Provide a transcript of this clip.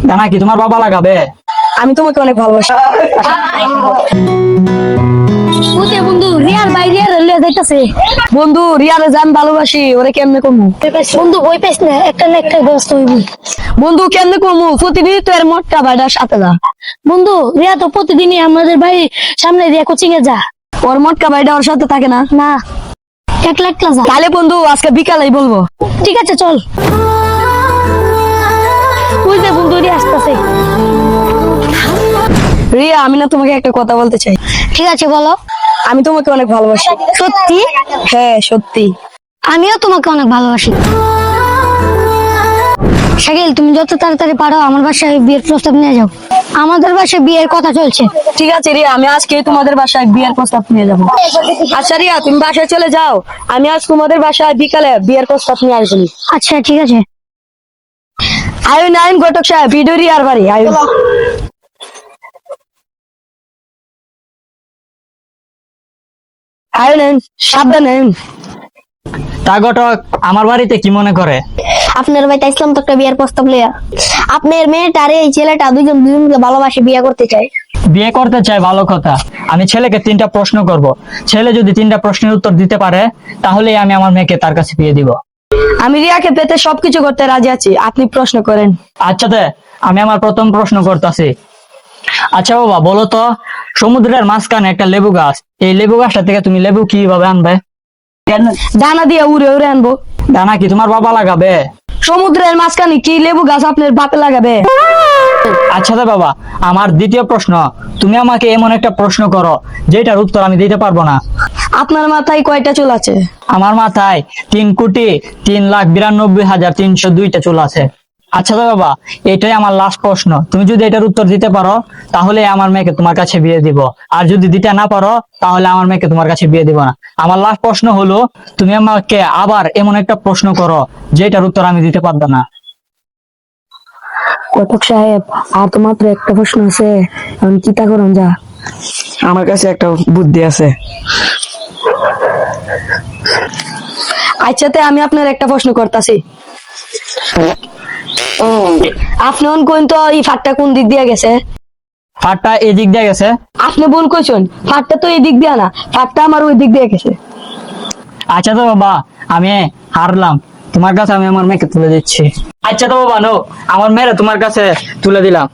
ডানা কি তোমার বাবা লাগাবে? আমি তোমাকে অনেক ভালোবাসি। বুঝে বন্ধু রিয়ার ভাই রিয়ার লিয়ে যাইতাছে। বন্ধু রিয়ারে জান ভালোবাসি, ওরে কেমনে কমু? বন্ধু বই পাইছ না, একটা না একটা ব্যবস্থা হইব। বন্ধু কেমনে কমু? প্রতিদিন তো এর মোটকা ভাইটার সাথে যা। বন্ধু রিয়া তো প্রতিদিনই আমাদের বাড়ি সামনে রিয়া কোচিং এ যা। ওর মোটকা ভাইটা ওর সাথে থাকে না। না একলা একলা যা। তাহলে বন্ধু আজকে বিকালেই বলবো। ঠিক আছে চল। বুঝে বন্ধু রিয়া আসতেছে। রিয়া, আমি না তোমাকে একটা কথা বলতে চাই। ঠিক আছে বলো। আমি তোমাকে অনেক ভালোবাসি। সত্যি? হ্যাঁ সত্যি। আমিও তোমাকে অনেক ভালোবাসি। শাকিল, তুমি যত তাড়াতাড়ি পারো আমার বাসায় বিয়ের প্রস্তাব নিয়ে যাও। আমাদের বাসায় বিয়ের কথা চলছে। ঠিক আছে রিয়া, আমি আজকে তোমাদের বাসায় বিয়ের প্রস্তাব নিয়ে যাবো। আচ্ছা রিয়া, তুমি বাসায় চলে যাও, আমি আজ তোমাদের বাসায় বিকালে বিয়ের প্রস্তাব নিয়ে আসবো। আচ্ছা ঠিক আছে। আয়ুন আয়ুন ঘটক সাহেব, ভিডিও রিয়ার বাড়ি আয়ুন। আয়ুন আয়ুন, সাবধান আয়ুন। তা ঘটক আমার বাড়িতে কি মনে করে? আপনার ভাই ইসলাম তো একটা বিয়ের প্রস্তাব লইয়া। আপনার মেয়েটা আর এই ছেলেটা দুজনকে ভালোবাসে বিয়ে করতে চায়। বিয়ে করতে চাই, ভালো কথা। আমি ছেলেকে 3টা প্রশ্ন করব। ছেলে যদি 3টা প্রশ্নের উত্তর দিতে পারে তাহলে আমি আমার মেয়েকে তার কাছে বিয়ে দিব। আমি রিয়াকে পেতে সবকিছু করতে রাজি আছি, আপনি প্রশ্ন করেন। আচ্ছা আমি আমার প্রথম প্রশ্ন করতেছি। আচ্ছা বাবা বলো তো, সমুদ্রের মাঝখানে একটা লেবু গাছ, এই লেবু গাছটা থেকে তুমি লেবু কিভাবে আনবে? দানা দিয়ে উড়ে উড়ে আনবো। ডানা কি তোমার বাবা লাগাবে? সমুদ্রের মাঝখানে কি লেবু গাছ আপনার বাপে লাগাবে? আচ্ছা বাবা, আমার দ্বিতীয় প্রশ্ন, তুমি আমাকে এমন একটা প্রশ্ন করো যেটার উত্তর আমি দিতে পারবো না। আপনার মাথায় কয়টা চুল আছে? আমার মাথায় 3,03,92,302টা চুল আছে। আচ্ছা বাবা, এটাই আমার লাস্ট প্রশ্ন। তুমি যদি এটার উত্তর দিতে পারো তাহলে আমার মেয়েকে তোমার কাছে বিয়ে দিব, আর যদি দিতে না পারো তাহলে আমার মেয়েকে তোমার কাছে বিয়ে দিব না। আমার লাস্ট প্রশ্ন হলো, তুমি আমাকে আবার এমন একটা প্রশ্ন করো যেটার উত্তর আমি দিতে পারবো না। ঘটক সাহেব, আর তো মাত্র একটা প্রশ্ন আছে, এখন চিন্তা করুন যা। আমার কাছে একটা বুদ্ধি আছে। আচ্ছাতে আমি আপনার একটা প্রশ্ন করতেছি। আপনি কোন তো এই ফাটটা কোন দিক দিয়ে গেছে? ফাটটা এই দিক দিয়ে গেছে। আপনি ভুল কইছেন, ফাটটা তো এই দিক দিয়ে না, ফাটটা আমার ওই দিক দিয়ে গেছে। আচ্ছা বাবা, আমি হারলাম, তোমার কাছে আমি আমার মেয়েকে তুলে দিচ্ছি। আচ্ছা বাবা নো, আমার মেয়েরা তোমার কাছে তুলে দিলাম।